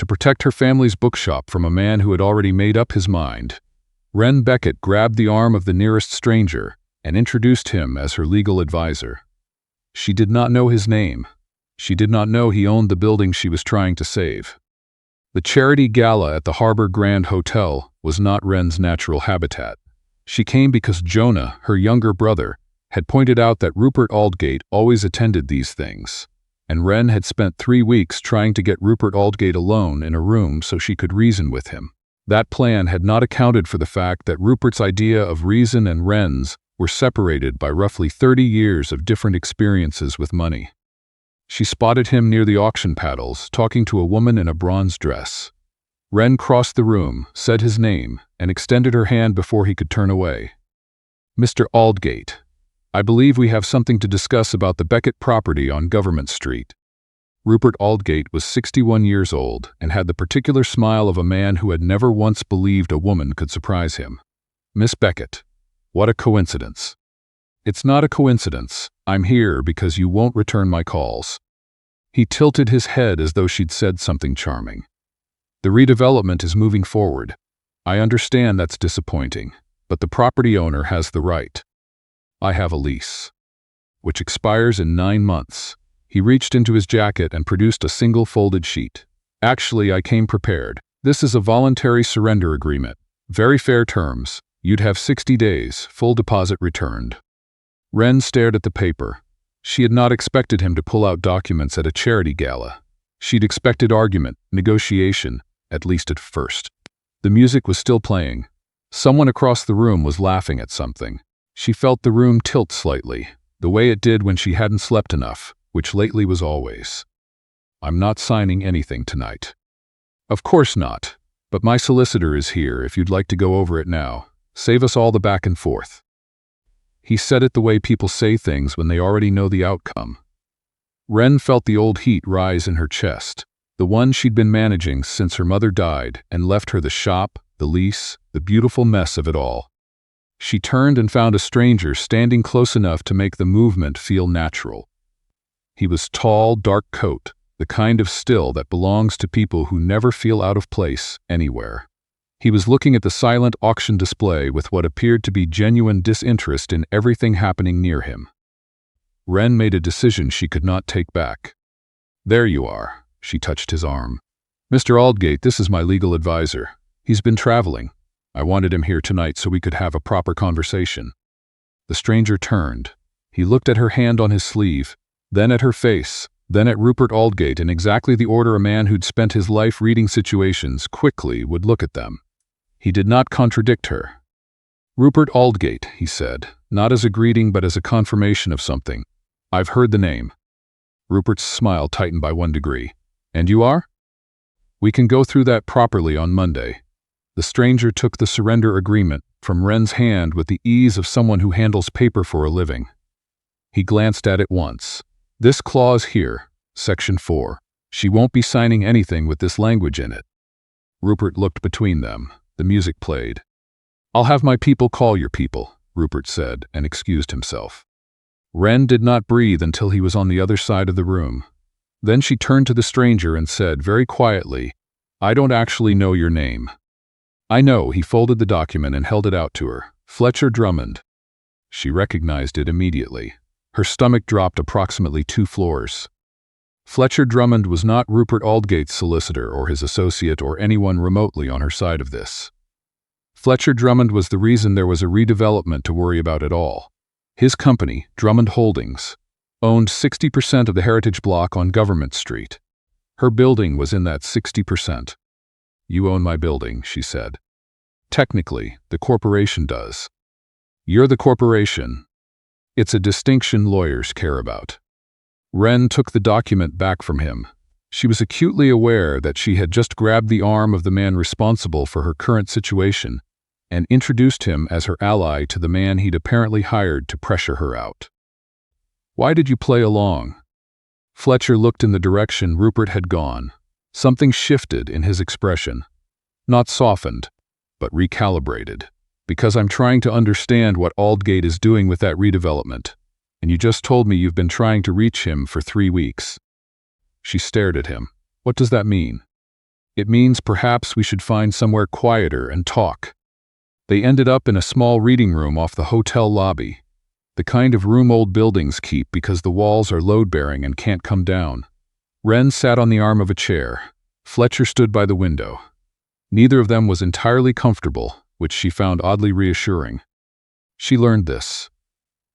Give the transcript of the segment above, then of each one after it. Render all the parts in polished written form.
protect her family's bookshop from a man who had already made up his mind. Wren Beckett grabbed the arm of the nearest stranger and introduced him as her legal advisor. She did not know his name. She did not know he owned the building she was trying to save. The charity gala at the Harbor Grand Hotel was not Wren's natural habitat. She came because Jonah, her younger brother, had pointed out that Rupert Aldgate always attended these things, and Wren had spent 3 weeks trying to get Rupert Aldgate alone in a room so she could reason with him. That plan had not accounted for the fact that Rupert's idea of reason and Wren's were separated by roughly 30 years of different experiences with money. She spotted him near the auction paddles, talking to a woman in a bronze dress. Wren crossed the room, said his name, and extended her hand before he could turn away. "Mr. Aldgate, I believe we have something to discuss about the Beckett property on Government Street." Rupert Aldgate was 61 years old and had the particular smile of a man who had never once believed a woman could surprise him. "Miss Beckett, what a coincidence." "It's not a coincidence. I'm here because you won't return my calls." He tilted his head as though she'd said something charming. "The redevelopment is moving forward. I understand that's disappointing, but the property owner has the right. I have a lease, which expires in 9 months. He reached into his jacket and produced a single folded sheet. "Actually, I came prepared. This is a voluntary surrender agreement. Very fair terms. You'd have 60 days, full deposit returned." Wren stared at the paper. She had not expected him to pull out documents at a charity gala. She'd expected argument, negotiation, at least at first. The music was still playing. Someone across the room was laughing at something. She felt the room tilt slightly, the way it did when she hadn't slept enough, which lately was always. "I'm not signing anything tonight." "Of course not, but my solicitor is here if you'd like to go over it now. Save us all the back and forth." He said it the way people say things when they already know the outcome. Wren felt the old heat rise in her chest, the one she'd been managing since her mother died and left her the shop, the lease, the beautiful mess of it all. She turned and found a stranger standing close enough to make the movement feel natural. He was tall, dark coat, the kind of still that belongs to people who never feel out of place anywhere. He was looking at the silent auction display with what appeared to be genuine disinterest in everything happening near him. Wren made a decision she could not take back. "There you are," she touched his arm. "Mr. Aldgate, this is my legal advisor. He's been traveling. I wanted him here tonight so we could have a proper conversation." The stranger turned. He looked at her hand on his sleeve, then at her face, then at Rupert Aldgate in exactly the order a man who'd spent his life reading situations quickly would look at them. He did not contradict her. "Rupert Aldgate," he said, not as a greeting but as a confirmation of something. "I've heard the name." Rupert's smile tightened by 1 degree. "And you are?" "We can go through that properly on Monday." The stranger took the surrender agreement from Wren's hand with the ease of someone who handles paper for a living. He glanced at it once. "This clause here, Section 4. She won't be signing anything with this language in it." Rupert looked between them. The music played. "I'll have my people call your people," Rupert said, and excused himself. Wren did not breathe until he was on the other side of the room. Then she turned to the stranger and said very quietly, "I don't actually know your name." "I know." He folded the document and held it out to her. "Fletcher Drummond." She recognized it immediately. Her stomach dropped approximately 2 floors. Fletcher Drummond was not Rupert Aldgate's solicitor or his associate or anyone remotely on her side of this. Fletcher Drummond was the reason there was a redevelopment to worry about at all. His company, Drummond Holdings, owned 60% of the heritage block on Government Street. Her building was in that 60%. "You own my building," she said. "Technically, the corporation does." "You're the corporation." It's a distinction lawyers care about. Wren took the document back from him. She was acutely aware that she had just grabbed the arm of the man responsible for her current situation and introduced him as her ally to the man he'd apparently hired to pressure her out. "Why did you play along?" Fletcher looked in the direction Rupert had gone. Something shifted in his expression. Not softened, but recalibrated. "Because I'm trying to understand what Aldgate is doing with that redevelopment. And you just told me you've been trying to reach him for 3 weeks. She stared at him. "What does that mean?" It means perhaps we should find somewhere quieter and talk." They ended up in a small reading room off the hotel lobby, the kind of room old buildings keep because the walls are load-bearing and can't come down. Wren sat on the arm of a chair. Fletcher stood by the window. Neither of them was entirely comfortable, which she found oddly reassuring. She learned this.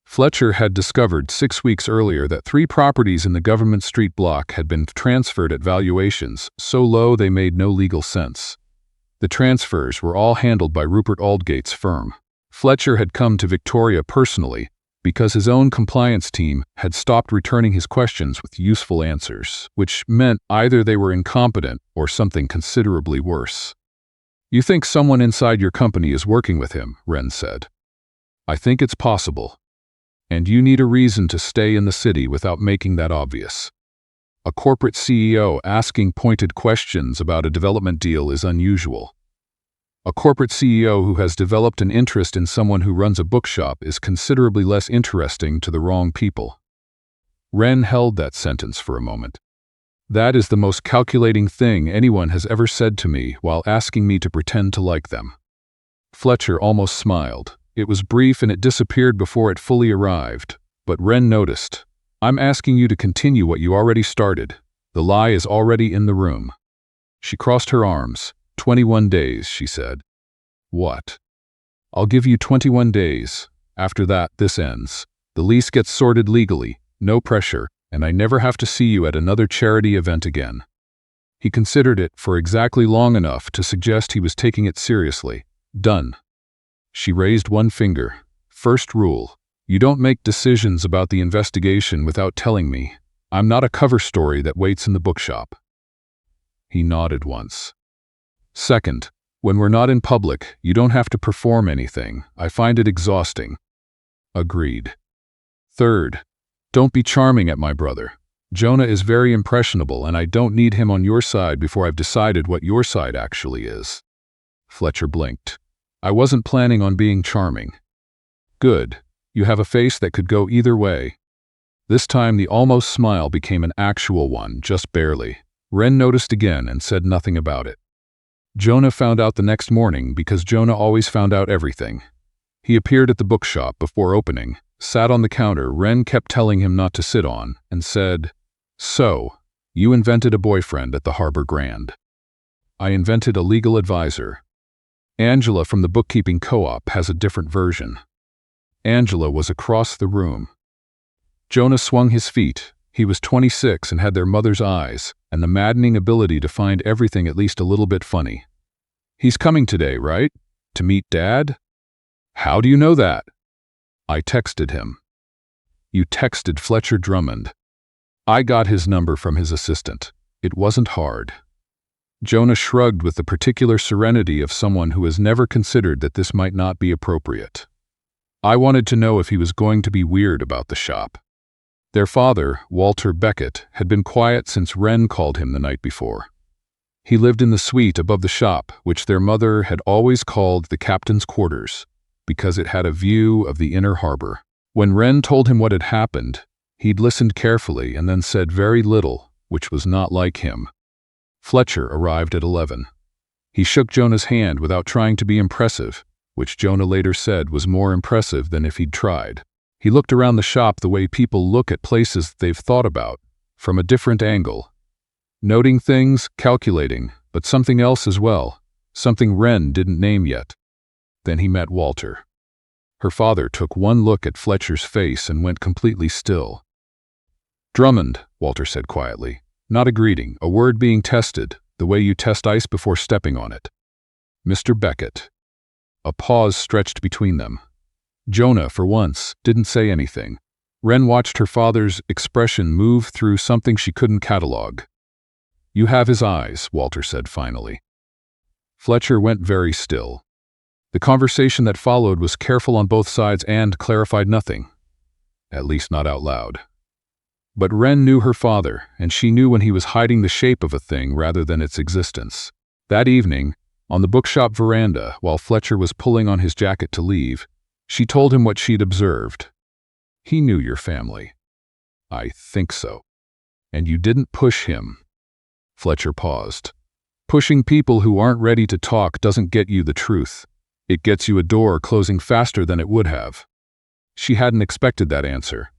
Fletcher had discovered 6 weeks earlier that 3 properties in the Government Street block had been transferred at valuations so low they made no legal sense. The transfers were all handled by Rupert Aldgate's firm. Fletcher had come to Victoria personally because his own compliance team had stopped returning his questions with useful answers, which meant either they were incompetent or something considerably worse. "You think someone inside your company is working with him," Wren said. "I think it's possible. And you need a reason to stay in the city without making that obvious. A corporate CEO asking pointed questions about a development deal is unusual. A corporate CEO who has developed an interest in someone who runs a bookshop is considerably less interesting to the wrong people." Wren held that sentence for a moment. "That is the most calculating thing anyone has ever said to me while asking me to pretend to like them." Fletcher almost smiled. It was brief and it disappeared before it fully arrived, but Wren noticed. "I'm asking you to continue what you already started. The lie is already in the room." She crossed her arms. 21 days, she said. "What?" "I'll give you 21 days. After that, this ends. The lease gets sorted legally, no pressure, and I never have to see you at another charity event again." He considered it for exactly long enough to suggest he was taking it seriously. "Done." She raised one finger. "First rule. You don't make decisions about the investigation without telling me. I'm not a cover story that waits in the bookshop." He nodded once. "Second, when we're not in public, you don't have to perform anything. I find it exhausting." "Agreed." "Third, don't be charming at my brother. Jonah is very impressionable and I don't need him on your side before I've decided what your side actually is." Fletcher blinked. "I wasn't planning on being charming." "Good. You have a face that could go either way." This time the almost smile became an actual one, just barely. Wren noticed again and said nothing about it. Jonah found out the next morning because Jonah always found out everything. He appeared at the bookshop before opening, sat on the counter Wren kept telling him not to sit on, and said, "So, you invented a boyfriend at the Harbor Grand." "I invented a legal advisor. Angela from the bookkeeping co-op has a different version." Angela was across the room. Jonah swung his feet. He was 26 and had their mother's eyes, and the maddening ability to find everything at least a little bit funny. "He's coming today, right? To meet Dad?" "How do you know that?" "I texted him." "You texted Fletcher Drummond." "I got his number from his assistant. It wasn't hard." Jonah shrugged with the particular serenity of someone who has never considered that this might not be appropriate. "I wanted to know if he was going to be weird about the shop." Their father, Walter Beckett, had been quiet since Wren called him the night before. He lived in the suite above the shop, which their mother had always called the captain's quarters, because it had a view of the inner harbor. When Wren told him what had happened, he'd listened carefully and then said very little, which was not like him. Fletcher arrived at 11. He shook Jonah's hand without trying to be impressive, which Jonah later said was more impressive than if he'd tried. He looked around the shop the way people look at places they've thought about, from a different angle. Noting things, calculating, but something else as well, something Wren didn't name yet. Then he met Walter. Her father took one look at Fletcher's face and went completely still. "Drummond," Walter said quietly. "Not a greeting, a word being tested, the way you test ice before stepping on it." "Mr. Beckett." A pause stretched between them. Jonah, for once, didn't say anything. Wren watched her father's expression move through something she couldn't catalog. "You have his eyes," Walter said finally. Fletcher went very still. The conversation that followed was careful on both sides and clarified nothing. At least not out loud. But Wren knew her father, and she knew when he was hiding the shape of a thing rather than its existence. That evening, on the bookshop veranda, while Fletcher was pulling on his jacket to leave, she told him what she'd observed. "He knew your family." "I think so." "And you didn't push him." Fletcher paused. Pushing people who aren't ready to talk doesn't get you the truth. It gets you a door closing faster than it would have. She hadn't expected that answer.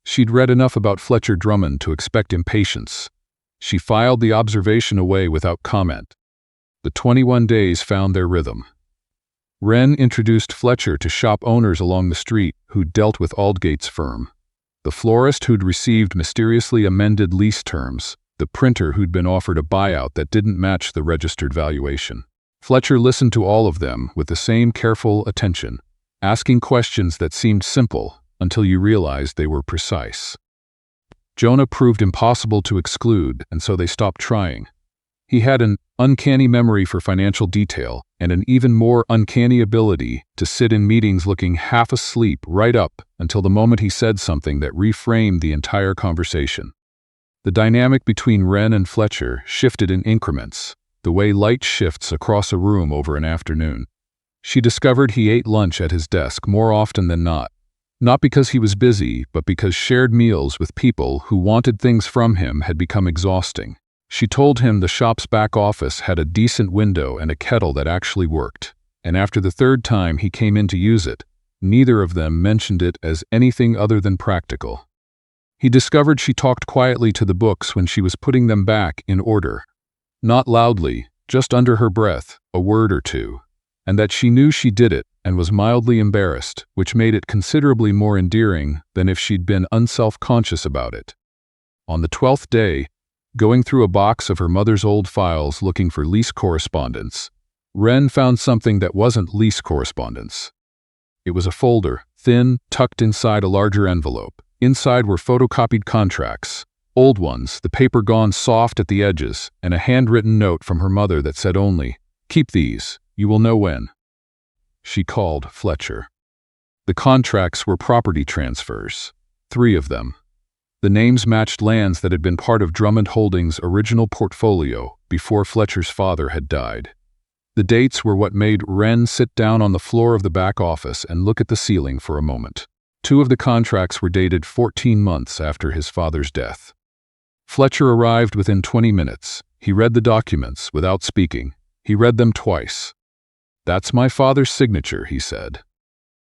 She'd read enough about Fletcher Drummond to expect impatience. She filed the observation away without comment. The 21 days found their rhythm. Wren introduced Fletcher to shop owners along the street who'd dealt with Aldgate's firm. The florist who'd received mysteriously amended lease terms. The printer who'd been offered a buyout that didn't match the registered valuation. Fletcher listened to all of them with the same careful attention, asking questions that seemed simple until you realized they were precise. Jonah proved impossible to exclude, and so they stopped trying. He had an uncanny memory for financial detail and an even more uncanny ability to sit in meetings looking half asleep right up until the moment he said something that reframed the entire conversation. The dynamic between Wren and Fletcher shifted in increments, the way light shifts across a room over an afternoon. She discovered he ate lunch at his desk more often than not because he was busy, but because shared meals with people who wanted things from him had become exhausting. She told him the shop's back office had a decent window and a kettle that actually worked, and after the third time he came in to use it, neither of them mentioned it as anything other than practical. He discovered she talked quietly to the books when she was putting them back in order. Not loudly, just under her breath, a word or two, and that she knew she did it and was mildly embarrassed, which made it considerably more endearing than if she'd been unself-conscious about it. On the 12th day, going through a box of her mother's old files looking for lease correspondence, Wren found something that wasn't lease correspondence. It was a folder, thin, tucked inside a larger envelope. Inside were photocopied contracts, old ones, the paper gone soft at the edges, and a handwritten note from her mother that said only, "Keep these, you will know when." She called Fletcher. The contracts were property transfers, 3 of them. The names matched lands that had been part of Drummond Holdings' original portfolio before Fletcher's father had died. The dates were what made Wren sit down on the floor of the back office and look at the ceiling for a moment. 2 of the contracts were dated 14 months after his father's death. Fletcher arrived within 20 minutes. He read the documents without speaking. He read them twice. "That's my father's signature," he said.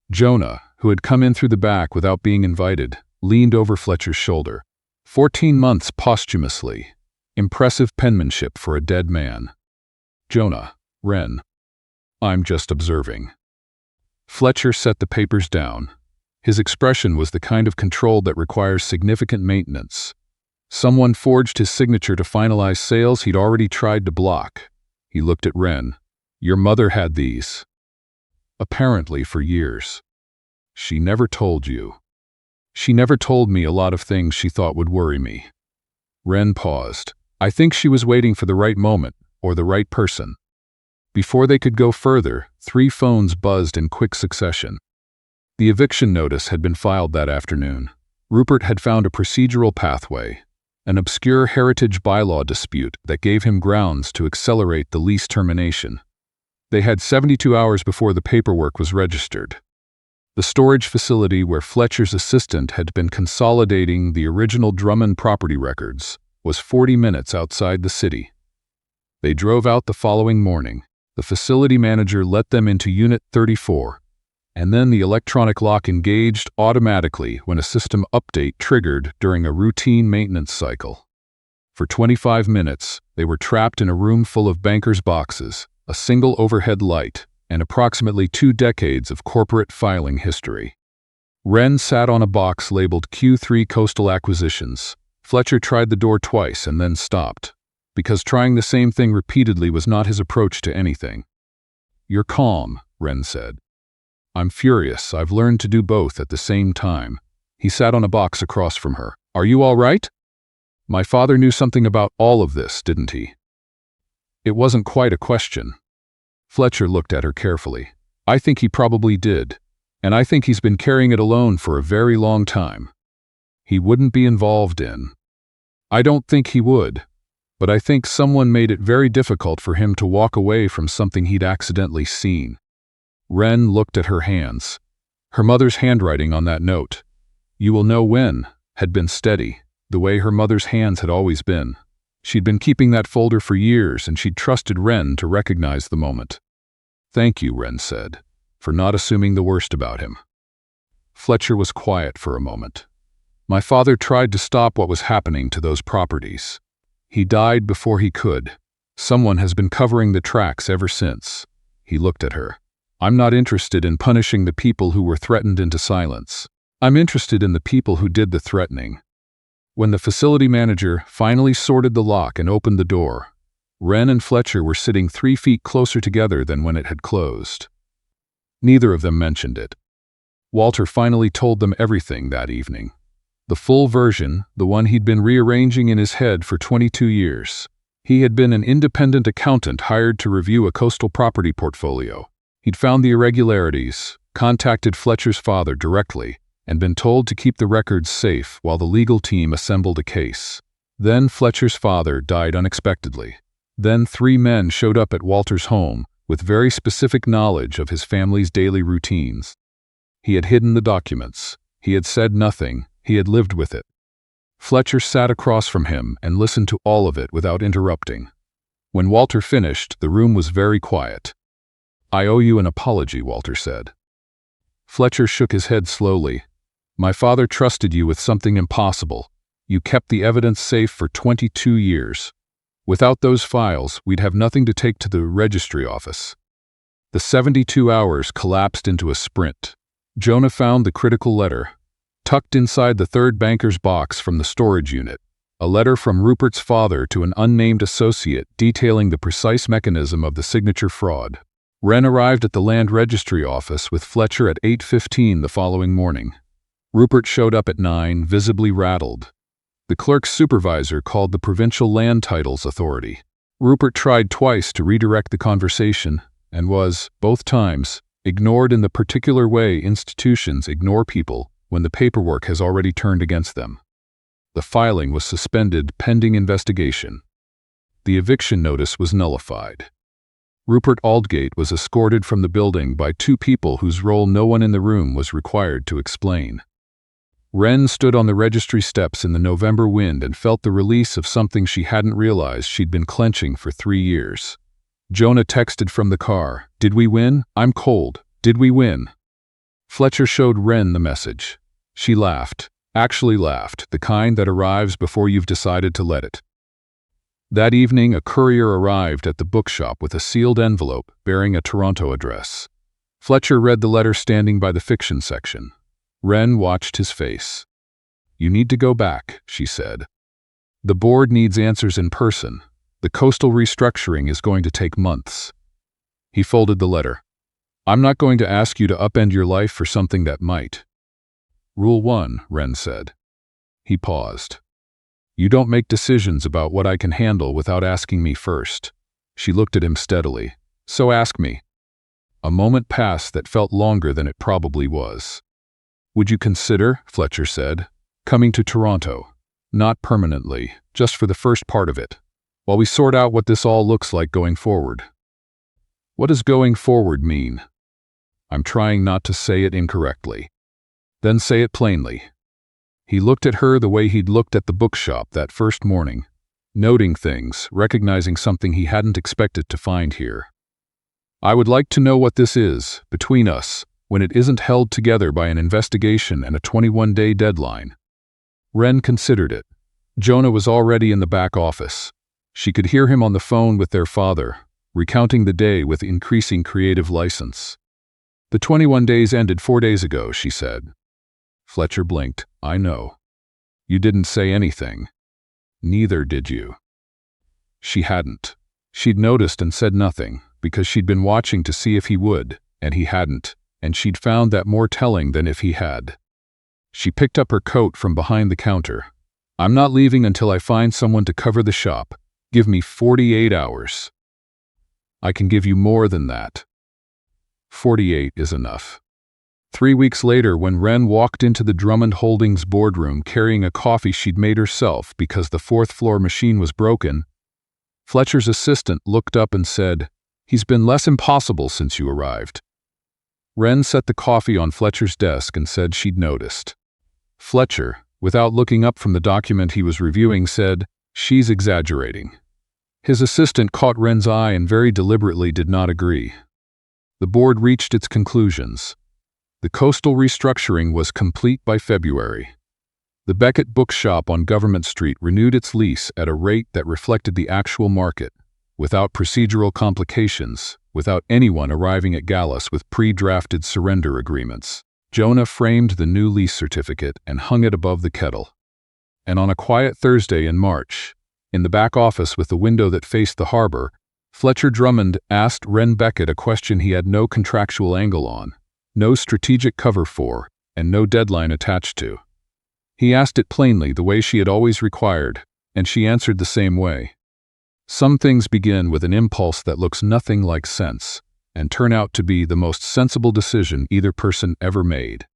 Jonah, who had come in through the back without being invited, leaned over Fletcher's shoulder. 14 months posthumously. Impressive penmanship for a dead man. "Jonah, Wren. I'm just observing." Fletcher set the papers down. His expression was the kind of control that requires significant maintenance. Someone forged his signature to finalize sales he'd already tried to block. He looked at Wren. "Your mother had these." "Apparently for years." "She never told you." "She never told me a lot of things she thought would worry me." Wren paused. "I think she was waiting for the right moment, or the right person." Before they could go further, 3 phones buzzed in quick succession. The eviction notice had been filed that afternoon. Rupert had found a procedural pathway, an obscure heritage bylaw dispute that gave him grounds to accelerate the lease termination. They had 72 hours before the paperwork was registered. The storage facility where Fletcher's assistant had been consolidating the original Drummond property records was 40 minutes outside the city. They drove out the following morning. The facility manager let them into Unit 34, and then the electronic lock engaged automatically when a system update triggered during a routine maintenance cycle. For 25 minutes, they were trapped in a room full of bankers' boxes, a single overhead light, and approximately 2 decades of corporate filing history. Wren sat on a box labeled Q3 Coastal Acquisitions. Fletcher tried the door twice and then stopped, because trying the same thing repeatedly was not his approach to anything. "You're calm," Wren said. "I'm furious. I've learned to do both at the same time." He sat on a box across from her. "Are you all right?" "My father knew something about all of this, didn't he?" It wasn't quite a question. Fletcher looked at her carefully. "I think he probably did, and I think he's been carrying it alone for a very long time. He wouldn't be involved in. I don't think he would, but I think someone made it very difficult for him to walk away from something he'd accidentally seen." Wren looked at her hands. Her mother's handwriting on that note, "You will know when," had been steady, the way her mother's hands had always been. She'd been keeping that folder for years, and she'd trusted Wren to recognize the moment. "Thank you," Wren said, "for not assuming the worst about him." Fletcher was quiet for a moment. "My father tried to stop what was happening to those properties. He died before he could. Someone has been covering the tracks ever since." He looked at her. "I'm not interested in punishing the people who were threatened into silence. I'm interested in the people who did the threatening." When the facility manager finally sorted the lock and opened the door, Wren and Fletcher were sitting 3 feet closer together than when it had closed. Neither of them mentioned it. Walter finally told them everything that evening. The full version, the one he'd been rearranging in his head for 22 years. He had been an independent accountant hired to review a coastal property portfolio. He'd found the irregularities, contacted Fletcher's father directly, and been told to keep the records safe while the legal team assembled a case. Then Fletcher's father died unexpectedly. Then 3 men showed up at Walter's home with very specific knowledge of his family's daily routines. He had hidden the documents. He had said nothing. He had lived with it. Fletcher sat across from him and listened to all of it without interrupting. When Walter finished, the room was very quiet. "I owe you an apology," Walter said. Fletcher shook his head slowly. "My father trusted you with something impossible. You kept the evidence safe for 22 years. Without those files, we'd have nothing to take to the registry office." The 72 hours collapsed into a sprint. Jonah found the critical letter, tucked inside the third banker's box from the storage unit, a letter from Rupert's father to an unnamed associate detailing the precise mechanism of the signature fraud. Wren arrived at the land registry office with Fletcher at 8:15 the following morning. Rupert showed up at 9, visibly rattled. The clerk's supervisor called the Provincial Land Titles Authority. Rupert tried twice to redirect the conversation and was, both times, ignored in the particular way institutions ignore people when the paperwork has already turned against them. The filing was suspended pending investigation. The eviction notice was nullified. Rupert Aldgate was escorted from the building by 2 people whose role no one in the room was required to explain. Wren stood on the registry steps in the November wind and felt the release of something she hadn't realized she'd been clenching for 3 years. Jonah texted from the car, "Did we win? I'm cold. Did we win?" Fletcher showed Wren the message. She laughed, actually laughed, the kind that arrives before you've decided to let it. That evening, a courier arrived at the bookshop with a sealed envelope bearing a Toronto address. Fletcher read the letter standing by the fiction section. Wren watched his face. "You need to go back," she said. "The board needs answers in person. The coastal restructuring is going to take months." He folded the letter. "I'm not going to ask you to upend your life for something that might." "Rule 1, Wren said. He paused. "You don't make decisions about what I can handle without asking me first." She looked at him steadily. "So ask me." A moment passed that felt longer than it probably was. "Would you consider," Fletcher said, "coming to Toronto? Not permanently, just for the first part of it, while we sort out what this all looks like going forward." "What does going forward mean?" "I'm trying not to say it incorrectly." "Then say it plainly." He looked at her the way he'd looked at the bookshop that first morning, noting things, recognizing something he hadn't expected to find here. "I would like to know what this is, between us, when it isn't held together by an investigation and a 21-day deadline." Wren considered it. Jonah was already in the back office. She could hear him on the phone with their father, recounting the day with increasing creative license. "The 21 days ended 4 days ago," she said. Fletcher blinked. "I know. You didn't say anything." "Neither did you." She hadn't. She'd noticed and said nothing, because she'd been watching to see if he would, and he hadn't, and she'd found that more telling than if he had. She picked up her coat from behind the counter. "I'm not leaving until I find someone to cover the shop. Give me 48 hours. "I can give you more than that." 48 is enough. 3 weeks later, when Wren walked into the Drummond Holdings boardroom carrying a coffee she'd made herself because the 4th-floor machine was broken, Fletcher's assistant looked up and said, "He's been less impossible since you arrived." Wren set the coffee on Fletcher's desk and said she'd noticed. Fletcher, without looking up from the document he was reviewing, said, She's exaggerating. His assistant caught Wren's eye and very deliberately did not agree. The board reached its conclusions. The coastal restructuring was complete by February. The Beckett bookshop on Government Street renewed its lease at a rate that reflected the actual market, without procedural complications, without anyone arriving at Gallus with pre-drafted surrender agreements. Jonah framed the new lease certificate and hung it above the kettle. And on a quiet Thursday in March, in the back office with the window that faced the harbor, Fletcher Drummond asked Wren Beckett a question he had no contractual angle on, no strategic cover for, and no deadline attached to. He asked it plainly, the way she had always required, and she answered the same way. Some things begin with an impulse that looks nothing like sense, and turn out to be the most sensible decision either person ever made.